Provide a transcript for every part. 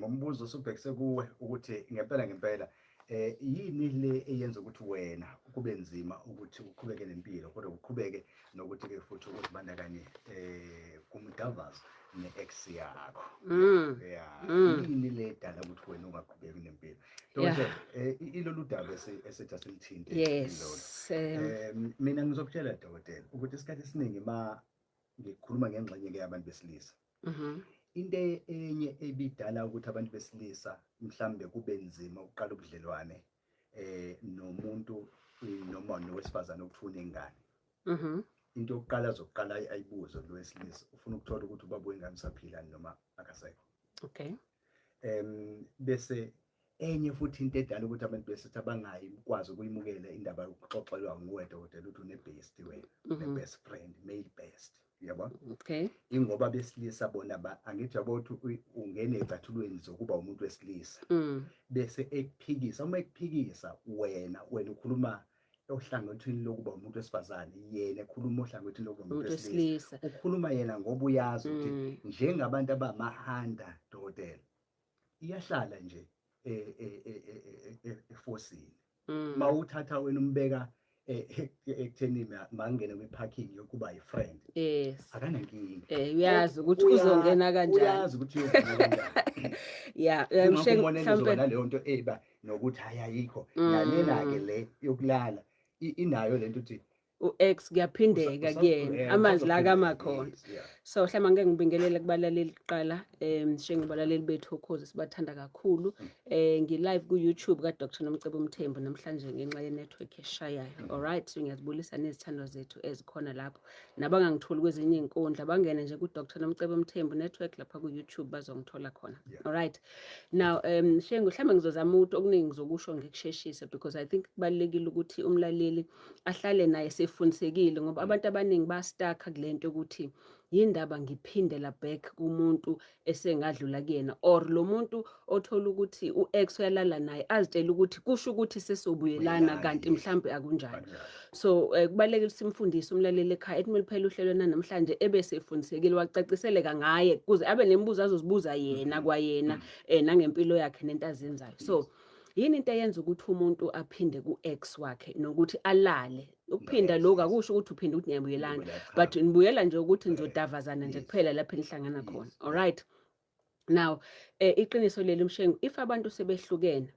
ngombuzo osubhekise kuwe ukuthi ngempela yini le eyenza ukuthi wena kube nzima ukuthi uqhubeke nempilo kodwa uqhubeke nokuthi ke futhi ukuzibandakanye kumdavazo ne-ex yakho. Yini le dala ukuthi wena ungaqhubeki nempilo? Dokotela, ilolu daba esithi asilithinte. Yes. Mina ngizokutshela dokotela ukuthi isikhathi esiningi ngikhuluma ngengxenye yabantu besilisa. Into enye ebidala ukuthi abantu besilisa mhlambe kube nzima ukuqala ubudlelwane nomuntu noma nowesifazane ukuthuna ingane. Into yokuqala zokuqala ayibuzo lo wesilisa ufuna ukuthola ukuthi ubaba wengane usaphila noma akasekho. Okay. Bese enye futhi into edala ukuthi abantu besilisa bangayikwazi ukuyimukela indaba yokuxoxelwa nguwe dokotela ukuthi une-best wena, ne-best friend, male best. Yabo? Okay. Ingoba besilisa bona angithi yabo ukuthi ungene ecathulweni zokuba umuntu wesilisa. Bese ekuphikisa, uma ekuphikisa wena ukhuluma ohlangothini lokuba umuntu wesifazane, yena ekhuluma ohlangothini lokuba umuntu wesilisa. Ukhuluma yena ngoba uyazi ukuthi njengabantu abamahanda dokotela iyahlala nje efosini. Mawuthatha wena umbeka ekutheni mangene kwi-parking yokuba yi-friend. Yes. Akanankinga. Uyazi ukuthi uzongena kanjani. Uyazi ukuthi uzongena kanjani. Yeah, mhlawumbe naleyo nto nokuthi ayikho. Nalena-ke le yokulala inayo lento ukuthi u-ex kuyaphindeka kuyena amanzi la kamakhona. So mhlawumbe ngeke ngibingelele kubalaleli kuqala njengobalaleli bethu Ukhozi sibathanda kakhulu. Ngi-live ku-YouTube ka-Dr. Nomcebo Mthembu namhlanje ngenxa ye-network eshayayo. Alright, so ngiyazibulisa nezithando zethu ezikhona lapho. Nabangangitholi kwezinye inkundla bangene nje ku-Dr. Nomcebo Mthembu network lapha ku-YouTube bazongithola khona. Alright. Now Shengu mhlawumbe ngizozama ukuthi okuningi ngizokusho ngikusheshise because I think kubalekile ukuthi umlaleli ahlale naye sefundisekile ngoba abantu abaningi bastaka kulento ukuthi yindaba ngiphindela back kumuntu esengadlula kuyena or lo muntu othola ukuthi u-ex uyalala naye azitshela ukuthi kusho ukuthi sesobuyelana kanti mhlambe akunjalo. So kubalekile simfundise umlaleli ekhaya ethi meliphela uhlelo namhlanje ebese efundisekile wacaciseleka ngaye kuze abe nemibuzo azozibuza yena kwayena nangempilo yakhe nento azenzayo. So yini into eyenza ukuthi umuntu aphinde ku-ex wakhe nokuthi alale? Ukuphinda lokho akusho ukuthi uphinde ukuthi ngiyabuyelana, but nibuyela nje ukuthi nizodavazana nje kuphela lapho enihlangana khona. Alright. Now iqiniso leli Mshengu, if abantu sebehlukene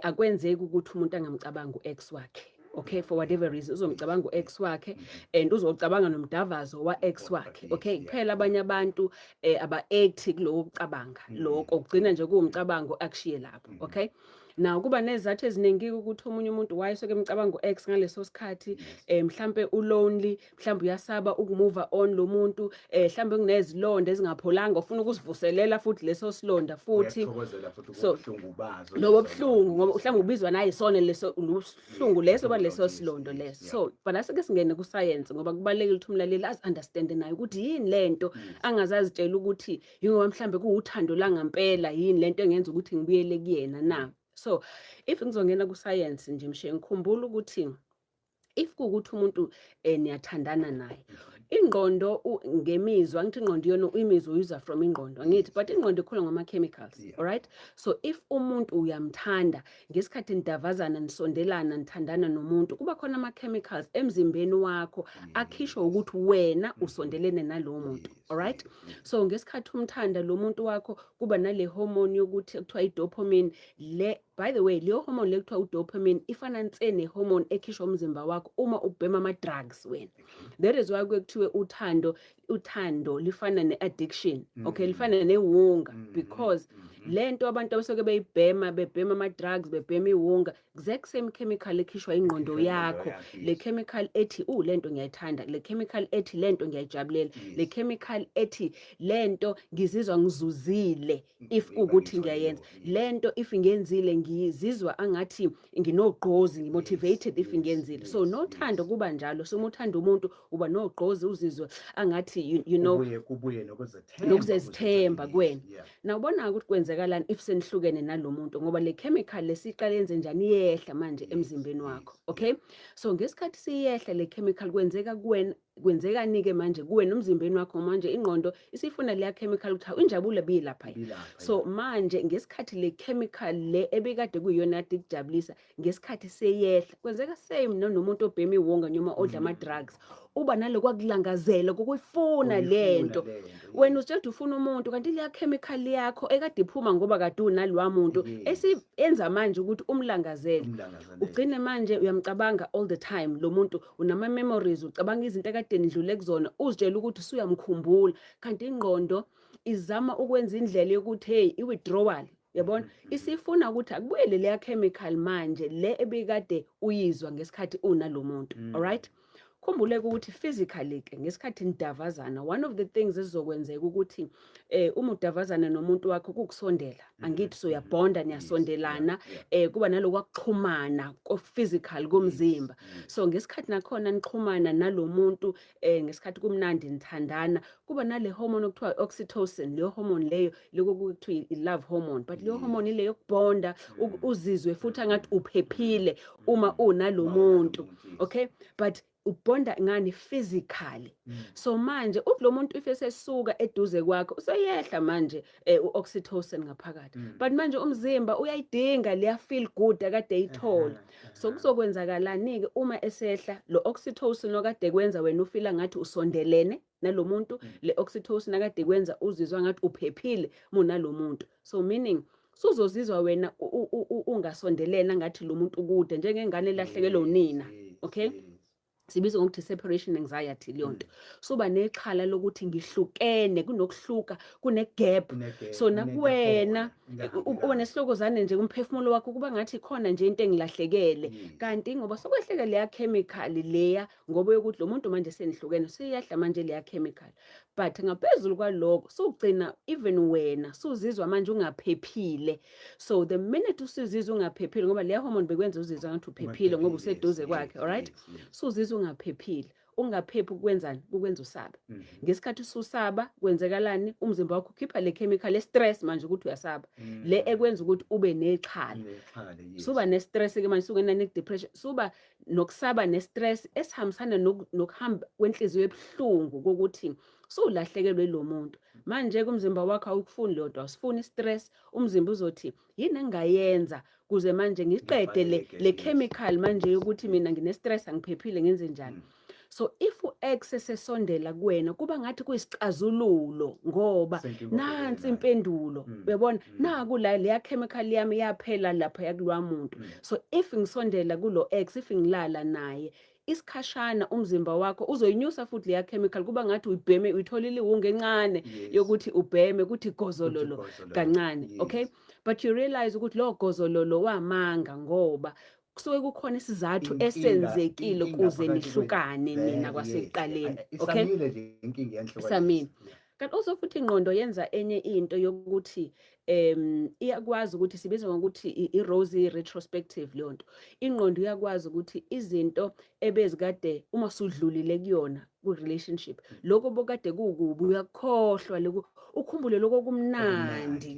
akwenzeki ukuthi umuntu angamcabanga u-ex wakhe. Okay, for whatever reason uzomcabanga u-ex wakhe and uzocabanga nomdavazo wa-ex wakhe. Okay, kuphela abanye abantu aba-act kulowo kucabanga lokho kugcina nje kuwumcabango akushiye lapho. Okay. Now kuba nezathu eziningi ukuthi omunye umuntu wayesoke emcabanga u-ex ngaleso sikhathi mhlambe ulonely, mhlambe uyasaba ukumove on lo muntu, mhlambe kunezilonda ezingapholanga ufuna ukusivuselela futhi leso silonda futhi so lobo buhlungu ngoba mhlambe ubizwa naye isona leso ubuhlungu leso baleso silondo leso. So bana sike singene ku science ngoba kubalekile ukuthi umlaleli az understand naye ukuthi yini lento angazazitshela ukuthi yingoba mhlambe kuuthando la ngempela yini lento engenza ukuthi ngibuyele kuyena na. So if ngizongena ku science nje Mshengu ngikhumbula ukuthi if kuukuthi umuntu niyathandana naye ingqondo ngemizwa ngithi ingqondo yona imizwa user from ingqondo ngithi but ingqondo ikhula ngama chemicals. Alright. So if umuntu uyamthanda ngesikhathi nidavazana nisondelana nithandana nomuntu kuba khona ama chemicals emzimbeni wakho akhishwa ukuthi wena usondelene nalowo muntu. Alright. So ngesikhathi umthanda lo muntu wakho kuba nale hormone yokuthi kuthiwa i-dopamine by the way leyo hormone lekuthiwa u-dopamine ifana nsene hormone ekhishwa umzimba wakho uma ubhema ama drugs wena. That is why kuthiwe uthando lifana ne-addiction. Okay, lifana newunga because lento abantu abasoke bebhema ama drugs bebhema iwunga exact same chemical ekhishwa ingqondo yakho. Le chemical ethi lento ngiyayithanda, le chemical ethi lento ngiyayijabulela, le chemical ethi lento ngizizwa ngizuzile if ukuthi ngiyayenza, lento if ngiyenzile ngizizwa angathi nginogqozi ngimotivated if ngiyenzile. So nothando kuba njalo. So uthanda umuntu uba nogqozi uzizwa angathi you know kubuye nokuzethemba kwena. Na ubona ukuthi kwenzekalani if senihlukene nalomuntu ngoba le chemical lesiqala yenze njani yehla manje emzimbeni wakho. Okay, so ngesikhathi siyehla le chemical kwenzeka kuwena kwenzekani ke manje kuwe nomzimbeni wakho manje ingqondo isifuna leya chemical ukuthi injabulo bilapha. So manje ngesikhathi le chemical le ebekade kuyiyona kade ikujabulisa ngesikhathi seyehla kwenzeka same nomuntu obhema iwonga noma odla ama drugs uba nalokho kulangazela kokuyifuna lento wena utshelwa ufuna umuntu kanti leya chemical yakho ekade iphuma ngoba kade unalwa muntu esiyenza manje ukuthi umlangazele ugcine manje uyamcabanga all the time lo muntu unama memories ucabanga izinto ekade nidlule kuzona uzitshela ukuthi usuyamkhumbula kanti ingqondo izama ukwenza indlela yokuthi hey i-withdrawal yabona isifuna ukuthi akubuyele leya chemical manje le ebekade uyizwa ngesikhathi unalomuntu alright khumbuleke ukuthi physically ke ngesikhathi nidavazana one of the things ezizokwenzeka ukuthi uma udavazana nomuntu wakho kukusondela angithi so uyabonda niyasondelana kuba naloko akuxhumana ko physical komzimba so ngesikhathi nakhona nixhumana nalomuntu ngesikhathi kumnandi nithandana kuba nale hormone okuthiwa oxytocin leyo hormone leyo lokuthiwa i-love hormone but leyo hormone ile yokubonda uzizwe futhi angathi uphephile uma unalomuntu okay but ubonda ngani physically so manje uthi lo muntu ifesesuka eduze kwakho useyehla manje uoxytocin ngaphakathi but manje umzimba uyayidinga leya feel good akade eyithola so kuzokwenzakalani ke uma esehla lo oxytocin okade kwenza wena ufila ngathi usondelene nalomuntu le oxytocin akade kwenza uzizwa ngathi uphephile muna lo muntu so meaning suzozizwa wena ungasondelena ngathi lo muntu kude njengengane elahlekelwe unina okay sibiza ngokuthi separation anxiety leyonto soba nexhala lokuthi ngihlukene kunokuhluka kune gap so nakuwena ubone sihlokozane nje umphefumulo wakho kuba ngathi khona nje into engilahlekele kanti ngoba sokwehleke leya chemical leya ngoba yokuthi lo muntu manje senihlukene siyahla manje leya chemical but ngaphezulu kwaloko sugcina even wena suzizwa manje ungaphephile so the minute usizizwa ungaphephile ngoba leya hormone bekwenza uzizwa ngathi uphephile ngoba useduze kwakhe alright suzizwa ungaphephile ungaphephi ukwenzani ukwenza usaba ngesikhathi ususaba kwenzekalani umzimba wakho ukhipha le chemical stress manje ukuthi uyasaba le ekwenza ukuthi ube nexhala suba ne stress ke manje sukena ne depression suba nokusaba ne stress esihambisana nokuhamba kwenhliziyo ebhlungu ukuthi sulahlekelwe lo muntu manje kumzimba wakho awukufuni lodwa usifuna stress umzimba uzothi yini engayenza kuze manje ngiqede le chemical manje ukuthi mina ngine stress angiphephile ngenze njani so if u-X esesondela kuwena kuba ngathi kuyisicazululo ngoba nansi impendulo uyabona naku la leya chemical yami yaphela lapha yakulwa muntu so if ngisondela kulo X if ngilala naye isikhashana umzimba wakho uzoyinyusa futhi leya chemical kuba ngathi uyibheme uyitholile iwunga encane yokuthi ubheme kuthi gozololo kancane okay but you realize ukuthi lo gozololo wamanga ngoba kusuke kukhona isizathu esenzekile kuze nihlukane nina kwasekuqaleni okay isamile nje inkinga yanhloko isamile kanti also futhi ingqondo yenza enye into yokuthi iyakwazi ukuthi sibiza ngokuthi i-rosy retrospective leyonto ingqondo iyakwazi ukuthi izinto ebezikade uma sudlulile kuyona ku relationship lokho bokade kukubi uyakhohlwa lokho ukhumbule lokho kumnandi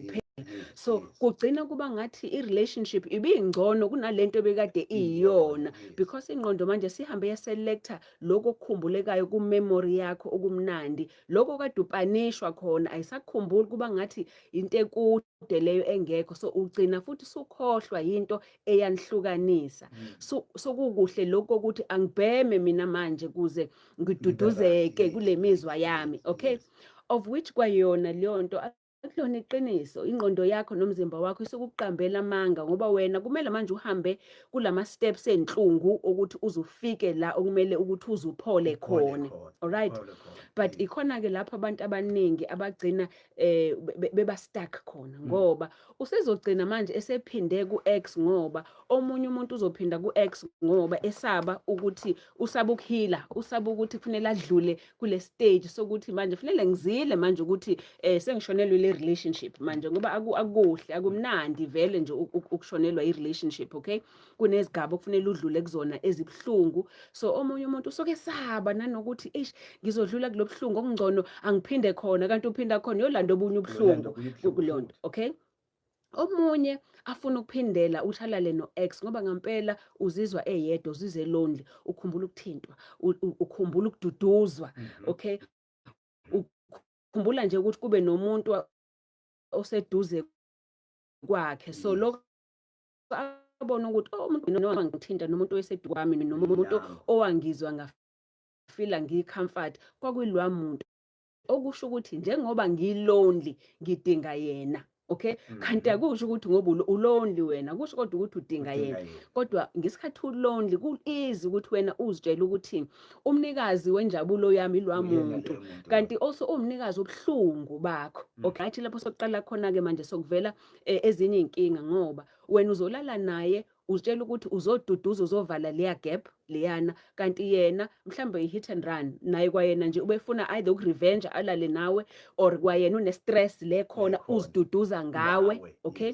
so kugcina kuba ngathi i-relationship ibingcono kunalento bekade iyona because ingqondo manje sihambe yaselector lokho okukhumbulekayo ku memory yakho okumnandi lokho kade upanishwa khona ayisakhumbuli kuba ngathi into ekude leyo engekho so ugcina futhi sukhohlwa into eyanihlukanisa so kukuhle lokho ukuthi angibheme mina manje kuze ngiduduzeke kule mizwa yami okay of which kwayona leyo nto akulona iqiniso ingqondo yakho nomzimba wakho isekuqambela amanga ngoba wena kumele manje uhambe kulama steps enhlungu ukuthi uzufike la okumele ukuthi uzuphole khona alright but ikhona ke lapha abantu abaningi abagcina beba stuck khona ngoba usezogcina manje esephinde ku X ngoba omunye umuntu uzophinda ku X ngoba esaba ukuthi usaba ukuhila usaba ukuthi kufanele adlule kule stage sokuthi manje kufanele ngizile manje ukuthi sengishonelwe le relationship manje ngoba akuhle akumnandi vele nje ukushonelwa i-relationship okay kunezigaba okufanele udlule kuzona ezibhlungu so omunye umuntu usoke saba nanokuthi ngizodlula kulobhlungu okungcono angiphinde khona kanti uphinda khona yolanda obunye ubhlungu kulonto okay Omunye afuna ukuphindela uthalale no-ex ngoba ngempela uzizwa eyedwa, uzizwe lonely, ukhumbula ukuthintwa, ukhumbula ukududuzwa, okay? Ukhumbula nje ukuthi kube nomuntu oseduze kwakhe. So lokho abona ukuthi umuntu noma ngithinta nomuntu oweseduze kwami noma umuntu owangizwa ngafila ngicomfort kwakuyilwa muntu. Okusho ukuthi njengoba ngilonely ngidinga yena. Okay, kanti akusho ukuthi ngoba ulonely wena, kusho kodwa ukuthi udinga yena. Kodwa ngesikhathi ulonely ku-easy ukuthi wena uzitshele ukuthi umnikazi wenjabulo yami ilwa muntu, kanti also umnikazi obuhlungu bakho. Okay, athi lapho sokuqala khona ke manje sokuvela ezinye inkinga ngoba wena uzolala naye uzitshela ukuthi uzoduduza uzovala leya gap leyana, kanti yena mhlambe i-hit and run naye kwayena nje ubefuna either ukurevenge alale nawe or kwayena une-stress le khona uziduduza ngawe. Okay,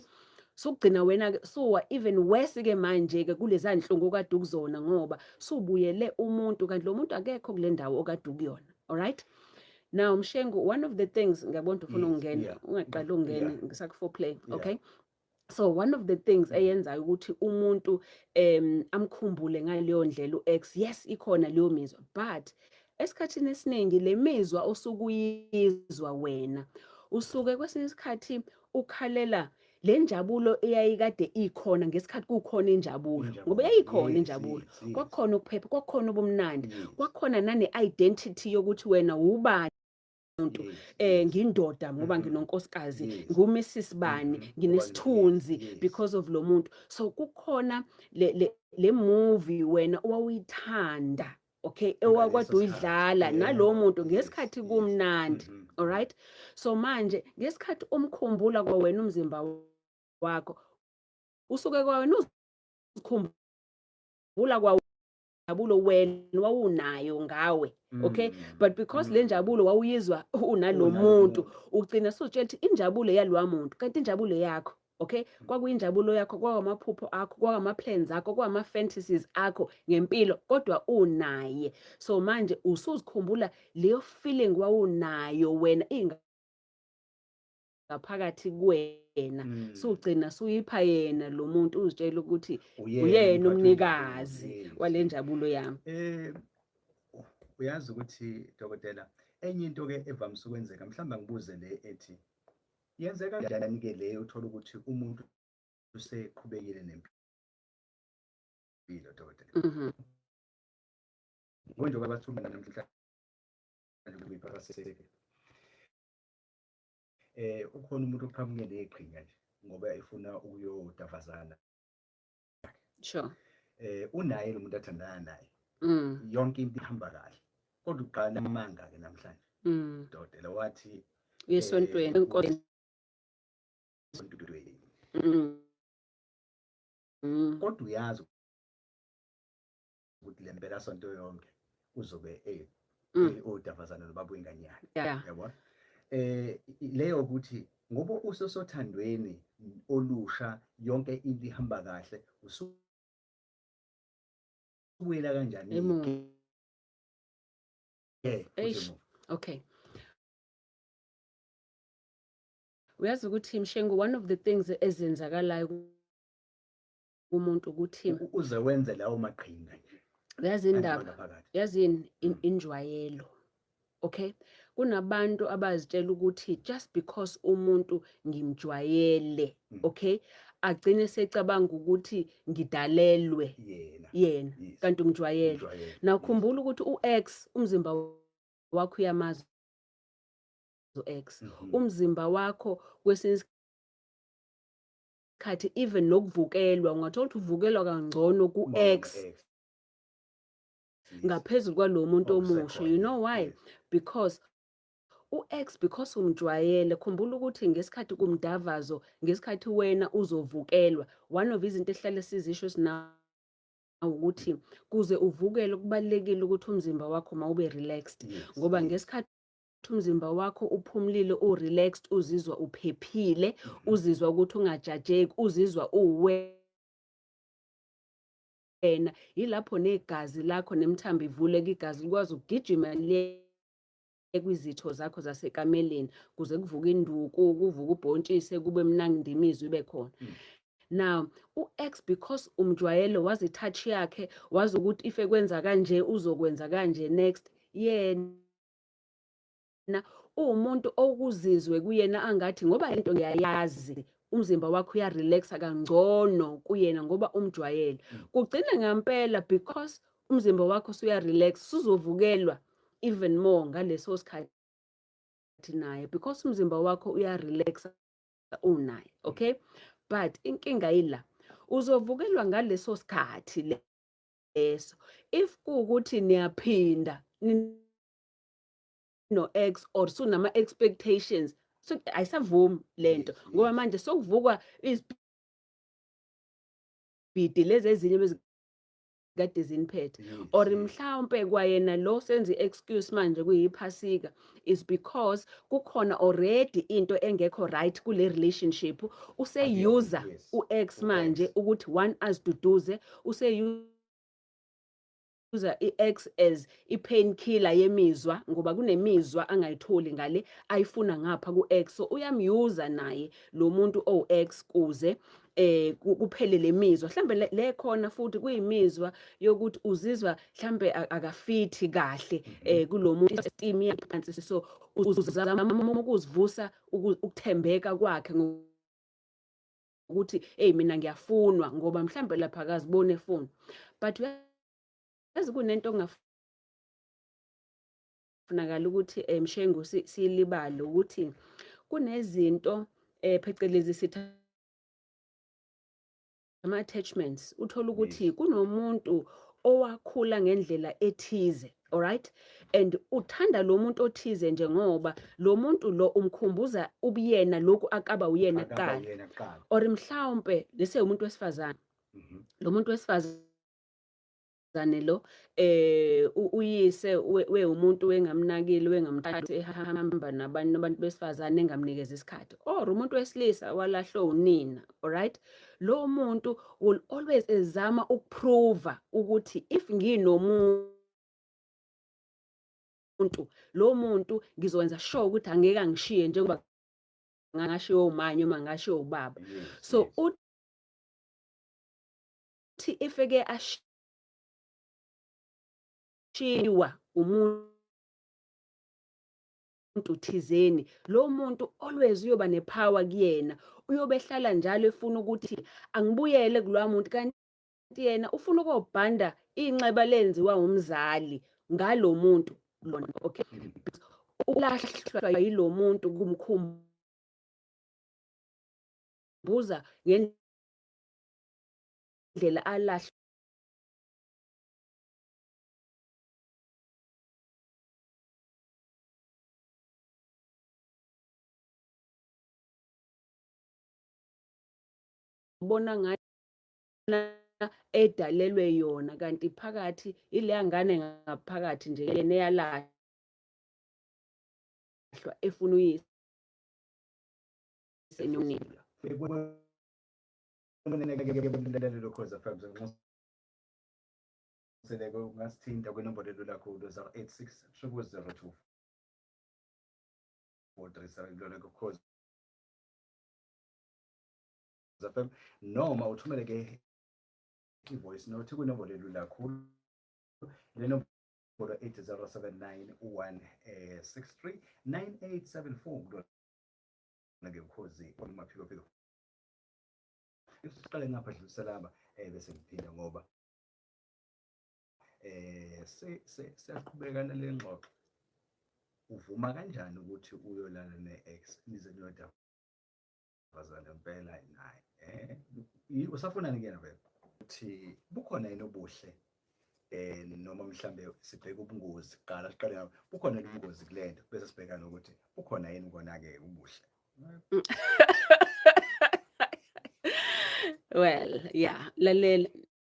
so ugcina wena suwa even worse ke manje ke kuleza nhlungu okade ukuzona ngoba subuyele umuntu kanti lo muntu akekho kule ndawo okade ukuyona. Alright, now Mshengu, one of the things ngiyabona ufuna ukungena ungaqala ungene ngisaku-foreplay. Okay, so one of the things eyenzayo ukuthi umuntu amkhumbule ngaleyo ndlela u-ex, yes ikhona leyo mizwa, but esikhathini esiningi le mizwa osukuyizwa wena usuke kwesinye isikhathi ukhalela le njabulo eyayikade ikhona ngesikhathi kukhona injabulo, ngoba yayikhona injabulo, kwakukhona ukuphepha, kwakukhona ubumnandi, kwakukhona nane-identity yokuthi wena ubani umuntu, ngindoda ngoba nginonkosikazi, nguMrs Bani, nginesithunzi because of lo muntu. So kukhona le movie wena owawuyithanda, okay, ewakade uyidlala nalo muntu ngesikhathi kumnandi. Alright, so manje ngesikhathi umkhumbula kwa wena umzimba wakho usuke kwa wena uzikhumbula kwa injabulo wena wawunayo ngawe. Okay, but because le njabulo wawuyizwa unalo muntu ugcina sutshela ukuthi injabulo yalwa muntu kanti injabulo yakho, okay, kwakuyinjabulo yakho, kwamaphupho akho, kwama-plans akho, kwama-fantasies akho ngempilo kodwa unaye. So manje usuzikhumbula leyo feeling wawunayo wena ngaphakathi kuwena, sugcina suyipha yena lo muntu uzitshela ukuthi uyena umnikazi wale njabulo yami. Uyazi ukuthi dokotela, enye into ke evamise ukwenzeka, mhlawumbe ngibuze le ethi yenzeka kanjani ke le uthola ukuthi umuntu useqhubekile nempilo dokotela? Njengoba bathuma namhlanje kwiparaseseke, ukhona umuntu oqhamuke neqhinga nje ngoba efuna ukuyodavazana. Sure. Unaye lo muntu athandana naye, yonke into ihamba kahle, kodwa uqala amanga ke namhlanje dokotela wathi esontweni enkonzweni, kodwa uyazi ukuthi le mpelasonto yonke uzobe odavazana nobaba wenganyana, yabona? Leyo ukuthi ngoba usosothandweni olusha yonke into ihamba kahle, usubuyela kanjani? Okay, uyazi ukuthi Mshengu, one of the things ezenzakalayo kumuntu ukuthi uze wenze lawo maqhinga nje, yazi indaba, yazi injwayelo. Okay, kunabantu abazitshela ukuthi just because umuntu ngimjwayele, okay, agcine secabanga ukuthi ngidalelwe yena kanti ungijwayele. Now khumbula ukuthi u-ex umzimba wakho uyamazi u-ex, umzimba wakho kwesinye isikhathi even nokuvukelwa ungathola ukuthi uvukelwa kangcono ku-ex ngaphezulu kwalo muntu omusha. You know why? Because u-ex, because umjwayele, khumbula ukuthi ngesikhathi kumdavazo, ngesikhathi wena uzovukelwa, one of izinto ehlale sizisho sina ukuthi kuze uvukele kubalekile ukuthi umzimba wakho mawube relaxed, ngoba ngesikhathi umzimba wakho uphumlile u-relaxed, uzizwa uphephile, uzizwa ukuthi ungajajeki, uzizwa uwena, yilapho negazi lakho nemithambo ivuleka, igazi likwazi ukugijima kwizitho zakho zasekameleni kuze kuvuka induku kuvuka ubhontshise kube mnandi imizwa ibe khona. Now u-X because umjwayelo wazi itouch yakhe wazi ukuthi if ekwenza kanje uzokwenza kanje next yena umuntu okuzizwe kuyena angathi ngoba lento ngiyayazi umzimba wakho uyarelaxa kangcono kuyena ngoba umjwayele. Kugcina ngempela because umzimba wakho usuyarelax uzovukelwa even more ngaleso sikhathi naye because umzimba wakho uyarelaxa unaye, okay? But inkinga yila uzovukelwa ngaleso sikhathi leso if kuukuthi niyaphinda no X or sunama expectations so ayisavumi lento ngoba manje sokuvukwa izibhidi lezi ezinye bezikade ziniphethe or mhlawumbe kwayena lo senza excuse manje kuyiphasika is because kukhona already into engekho right kule relationship useyuza u-X manje ukuthi one aziduduze useyuza i-X as i-painkiller yemizwa ngoba kunemizwa angayitholi ngale ayifuna ngapha ku-X so uyamyuza naye lo muntu o-X kuze kuphele lemizwa mhlambe le khona futhi kuyimizwa yokuthi uzizwa mhlambe akafithi kahle kulo muntu esteem yaphansi so uzama ukuzivusa ukuthembeka kwakhe ukuthi hey mina ngiyafunwa ngoba mhlambe lapha akazibone efuna but yazi kunento ongafunakala ukuthi Mshengu silibale ukuthi kunezinto phecelezi sithi ama-attachments uthola ukuthi kunomuntu owakhula ngendlela ethize, alright? And uthanda lo muntu othize njengoba lo muntu lo umkhumbuza ubuyena lokhu akaba uyena kuqala or mhlawumbe lese umuntu wesifazane lo muntu wesifazane lo uyise we umuntu wengamnakile wengamthathi ehamba nabantu besifazane engamnikeza isikhathi or umuntu wesilisa walahlo unina, alright? Lo muntu will always ezama ukuprove ukuthi if nginomuntu lo muntu ngizokwenza sure ukuthi angeke angishiye njengoba ngashiyo umanye uma ngashiyo ubaba. So uthi ifeke ashiywa umuntu thizeni lo muntu always uyoba nepower kuyena uyobehlala njalo efuna ukuthi angibuyele kuloya muntu kanti yena ufuna ukobhanda inxeba lenziwa umzali ngalo muntu lona, okay? Ulahlwa yilo muntu kumkhumbuza ngendlela alahlwa ubona ngayo edalelwe yona kanti phakathi ile ngane ngaphakathi nje yena eyalahlwa efuna uyise enyonini. Ungasithinta kwinombolo elula kakhulu 086 002 Ukhozi FM noma uthumele ke i-voice note kwinombolo elula kakhulu le nombolo 8079 1639874 Ukhozi maphiko siqale ngapha dluliselaba bese ngiphinda ngoba siyaqhubeka nale ngxoxo. Uvuma kanjani ukuthi uyolala ne-ex nize niyodavazana impela naye usafunani kuyena vele ukuthi bukhona yini obuhle noma mhlambe sibheke ubungozi kuqala siqale ngapha bukhona yini ubungozi kulento bese sibheka nokuthi bukhona yini kona-ke ubuhle. Well yeah lalela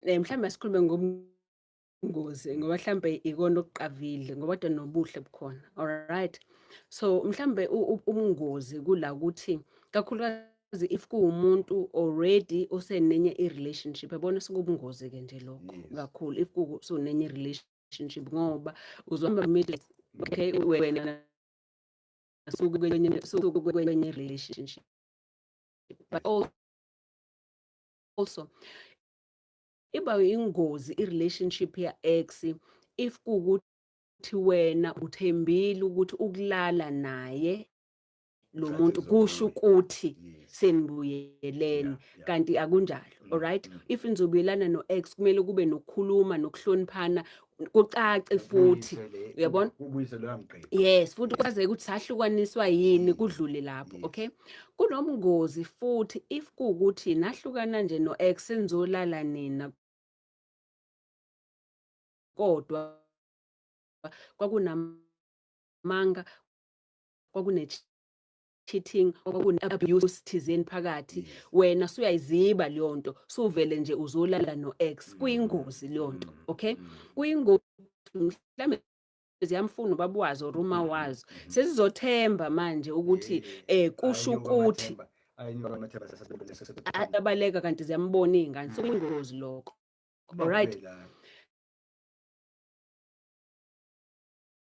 mhlambe sikhulume ngobungozi ngoba mhlambe ikona okuqavile ngoba kodwa nobuhle bukhona, alright? So mhlambe ubungozi kula ukuthi kakhulukazi if kuwumuntu already osenenye i-relationship yabona sekubungozi ke nje lokho kakhulu if sunenye i-relationship ngoba uzohamba middle okay, wena suku kwenye relationship, but also iba ingozi i-relationship ya-ex if kuwukuthi wena uthembile ukuthi ukulala naye lo muntu kusho ukuthi senibuyelene, kanti akunjalo. Alright, if nizobuyelana no-ex kumele kube nokukhuluma nokuhloniphana, kucace futhi, uyabona, yes, futhi kwazeke ukuthi sahlukaniswa yini kudlule lapho. Okay, kunomngozi futhi if kuwukuthi nahlukana nje no-ex senizolala nina kodwa kwakunamanga, cheating, abuse thizeni phakathi, wena suyayiziba leyo nto, suvele nje uzolala no-ex, kuyingozi leyo nto. Okay, kuyingozi mhlambe ziyamfuna ubaba wazi or uma wazi, sesizothemba manje ukuthi kusho ukuthi abaleka kanti ziyambona izingane, so kuyingozi lokho. Alright,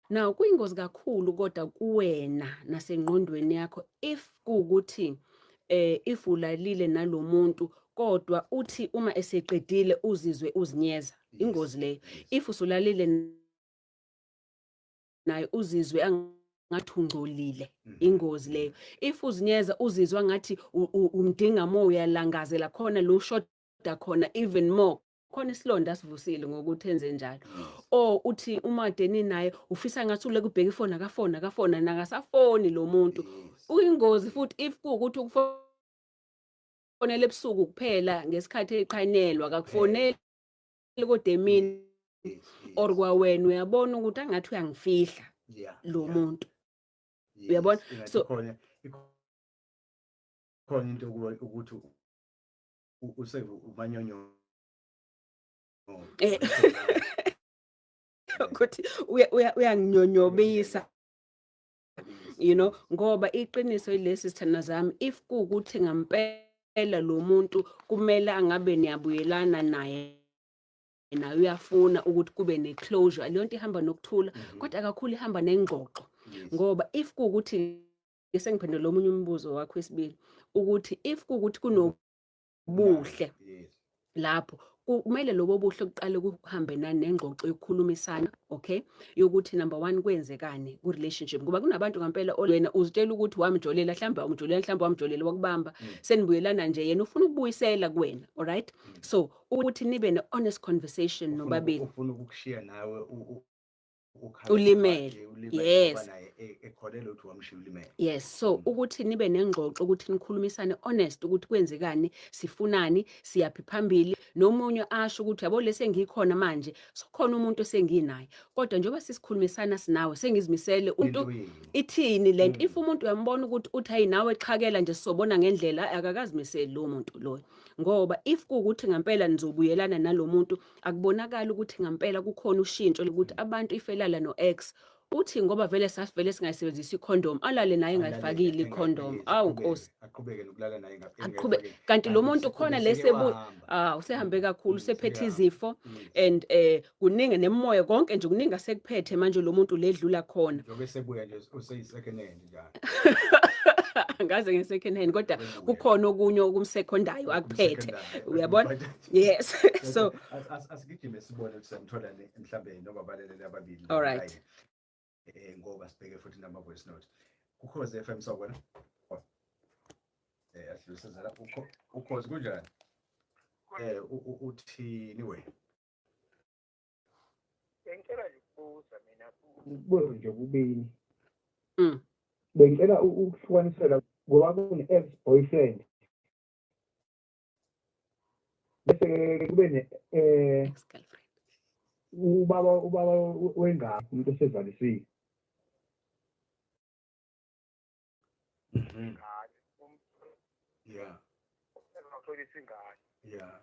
now kuyingozi kakhulu kodwa kuwena nasengqondweni yakho if kuwukuthi if ulalile nalomuntu kodwa uthi uma eseqedile uzizwe uzinyeza, ingozi leyo. If usulalile naye uzizwe angathi ungcolile, ingozi leyo. If uzinyeza uzizwa ngathi umdinga more, uyalangazela khona lo shoda khona even more, khona isilonda sivusile ngokuthi enze njalo. Or uthi umadeni naye ufisa ngathi ule kubheka ifoni akafona nakasafoni lo muntu, uyingozi futhi if kuwukuthi ukufonela ebusuku kuphela ngesikhathi eqhanelwa, akakufoneli kodwa emini or kwawena uyabona ukuthi angathi uyangifihla lo muntu, uyabona. So khona into ukuthi useve umanyonyo ukuthi uyanginyonyobisa, you know, ngoba iqiniso ilesi sithanda zami, if kuwukuthi ngampela lo muntu kumele angabe niyabuyelana naye naye uyafuna ukuthi kube ne-closure, leyo nto ihamba nokuthula kodwa kakhulu ihamba nengxoxo. Ngoba if kuwukuthi sengiphendula omunye umbuzo wakho wesibili ukuthi if kuwukuthi kunobuhle lapho kumele lobo buhle kuqale kuhambe nengxoxo yokukhulumisana, okay, yokuthi number 1 kwenzekani ku relationship, ngoba kunabantu ngempela wena uzitshela ukuthi wamjolela, mhlawumbe wamjolela wakubamba, senibuyelana nje yena ufuna ukubuyisela kuwena. Alright, so ukuthi nibe ne honest conversation nobabili, ufuna ukukushiya nawe ulimele, yes, ekholelwa ukuthi wamshiya ulimele. Yes, so ukuthi nibe nengxoxo ukuthi nikhulumisane honest ukuthi kwenzekani, sifunani, siyaphi phambili, nomunye asho ukuthi yabo lese ngikhona manje, sokhona umuntu esenginaye, kodwa njengoba sisikhulumisana sinawe sengizimisele umuntu ithini lento. If umuntu uyambona ukuthi uthi hayi nawe xhakela nje sobona ngendlela, akakazimiseli lo muntu loyo, ngoba if kuwukuthi ngempela nizobuyelana nalomuntu akubonakala ukuthi ngempela kukhona ushintsho lokuthi abantu ifelala no-ex, uthi ngoba vele sasivele singayisebenzisi i-condom alale naye engayifakile i-condom. Awu Nkosi, aqhubeke nokulala naye aqhubeke, kanti lo muntu khona usehambe kakhulu, usephethe izifo and kuningi nemoya konke nje kuningi asekuphethe manje lo muntu ledlula khona. Njobe sebuya nje useyi-second hand njalo. Ngaze nge-second hand kodwa kukhona okunye okumsekhondayo akuphethe, uyabona. Yes. So asigijime sibone ukuthi samthola mhlambe noma balelele ababili. Alright, ngoba sibheke futhi nama-voice note Ukhozi FM. Sawubona. Asihluliseza lapho Ukhozi, kunjani? Uthini wena? Bengicela ukubuza mina ukubuza nje kubini. Bengicela ukuhlukanisela ngoba kune-ex boyfriend bese kube ex-girlfriend. ubaba wengane umuntu osevalisiwe. Yeah. engakholisa ingane. Yeah.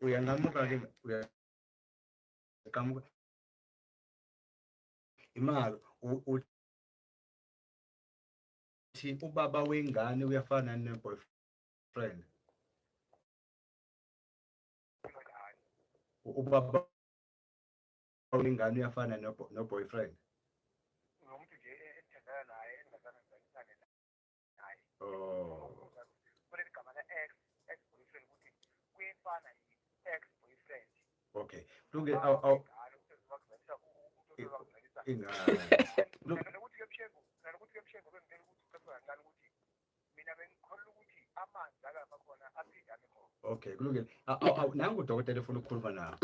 Uyangamuka ke uyaqhamuka imali uthi ubaba wengane uyafana ne-boyfriend. ubaba ingane uyafana no boyfriend. Umuntu nje ethandana naye engazange ngisane naye. Oh. Kuleli gama la ex boyfriend ukuthi kuyefana ex boyfriend. Okay. Look ingane. Nokuthi kebshengo, nokuthi kebshengo bengivela ukuthi uqhathwa kancane ukuthi mina bengikholwa ukuthi amanzi akabakhona aphindane khona. Okay, kulungile. Nangu udokotela efuna ukukhuluma nawe.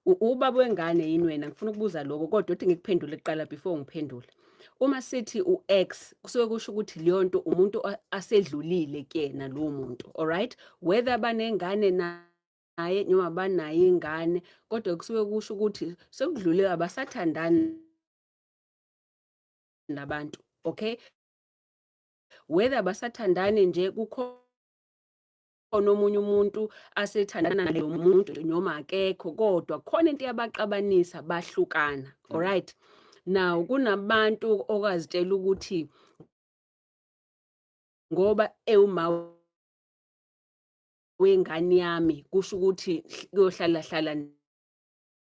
Ubaba wengane yini wena? Ngifuna ukubuza lokho kodwa uthi ngikuphendule kuqala before ngiphendule. Uma sithi u-ex kusuke kusho ukuthi leyo nto umuntu asedlulile kuyena lo muntu, alright? Whether banengane naye noma banayo ingane, kodwa kusuke kusho ukuthi sekudlule abasathandani nabantu, okay? Whether basathandane nje kukhona omunye umuntu asethandana naleyo muntu noma akekho kodwa khona into yabaqabanisa bahlukana, alright? Now kunabantu okazitshela ukuthi ngoba ewuma wengane yami kusho ukuthi kuyohlala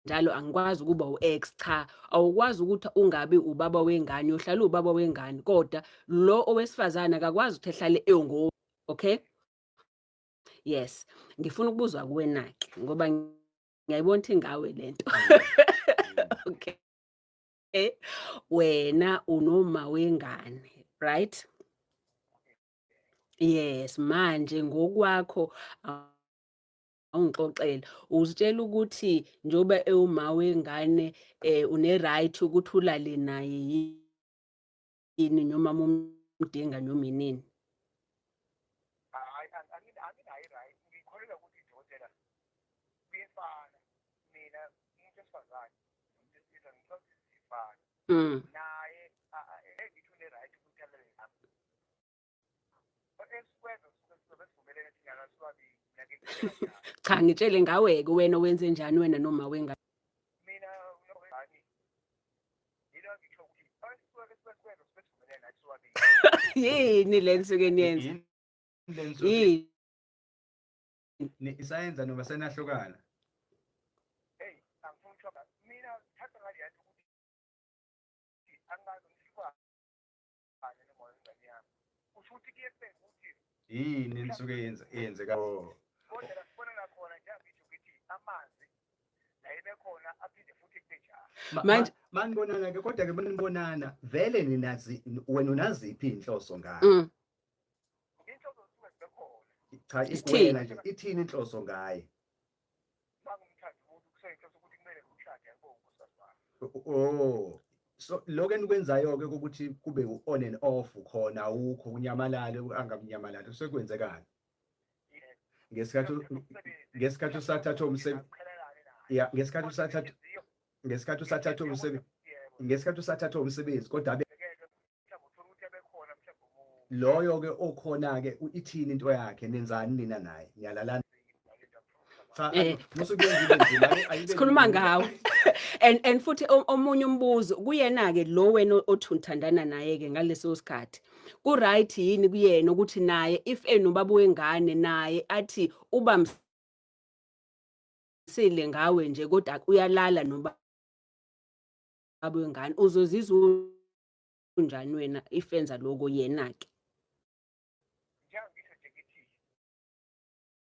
njalo angikwazi ukuba u-ex. Cha, awukwazi ukuthi ungabi ubaba wengane, uyohlala ubaba wengane kodwa lo owesifazana akakwazi ukuthi ehlale engo, okay? Yes, ngifuna ukubuzwa kuwena-ke ngoba ngiyayibona ukuthi ngawe lento. Okay. Wena unoma wengane, right? Yes, manje ngokwakho awungixoxela. Uzitshela ukuthi njoba ewuma wengane une right ukuthi ulale naye yini noma mumdinga noma inini. Anginayo right. Ngikholelwa ukuthi idokotela kuyefana. Mina umuntu esifazane ngizizwa ngifana. Naye ngithi une right ukuthi alale nami. Esikwenza sivumelene thina nasibabi nakenzela. Cha, ngitshele ngaweke wena wenze njani wena noma wengane. Mina ngani yilo ngisho ukuthi esikwenza sivumelene nathi sibabi. Yini le nsuke niyenza? Yini? Isayenza noma senahlukana? Hey, angifuni ukuthoka. Mina thatha ngale yathi ukuthi angazi ngisikwa noma ingane yami. Kusho ukuthi kuyefeka ukuthi Yini nisuke yenzeka? kodwa la sibona nakhona nje ngisho ukuthi amanzi la ebekhona aphinde futhi kube njalo. Manje manibonana ke kodwa ke manibonana vele ninazi wena unaziphi inhloso ngayo? Inhloso zisuke zibekhona. Cha, Isithini? wena nje ithini inhloso ngaye? Mangumthanda umuntu kuseyinhloso ukuthi kumele ngimshade yabo unkosazana. Oh, so lokho enikwenzayo ke ukuthi kube on and off khona ukho kunyamalale angamnyamalali sekwenzekani? Ngesikhathi usathatha umsebenzi. Yeah, ngesikhathi usathatha umsebenzi kodwa loyo ke okhona ke ithini into yakhe nenzani nina naye niyalalana. sikhuluma ngawe. And futhi omunye umbuzo kuyena ke lo wena othi uthandana naye ke ngaleso sikhathi. Ku right yini kuyena ukuthi naye if enobaba wengane naye athi uba msile ngawe nje kodwa uyalala nobaba wengane uzozizwa unjani wena if enza lokho yena ke?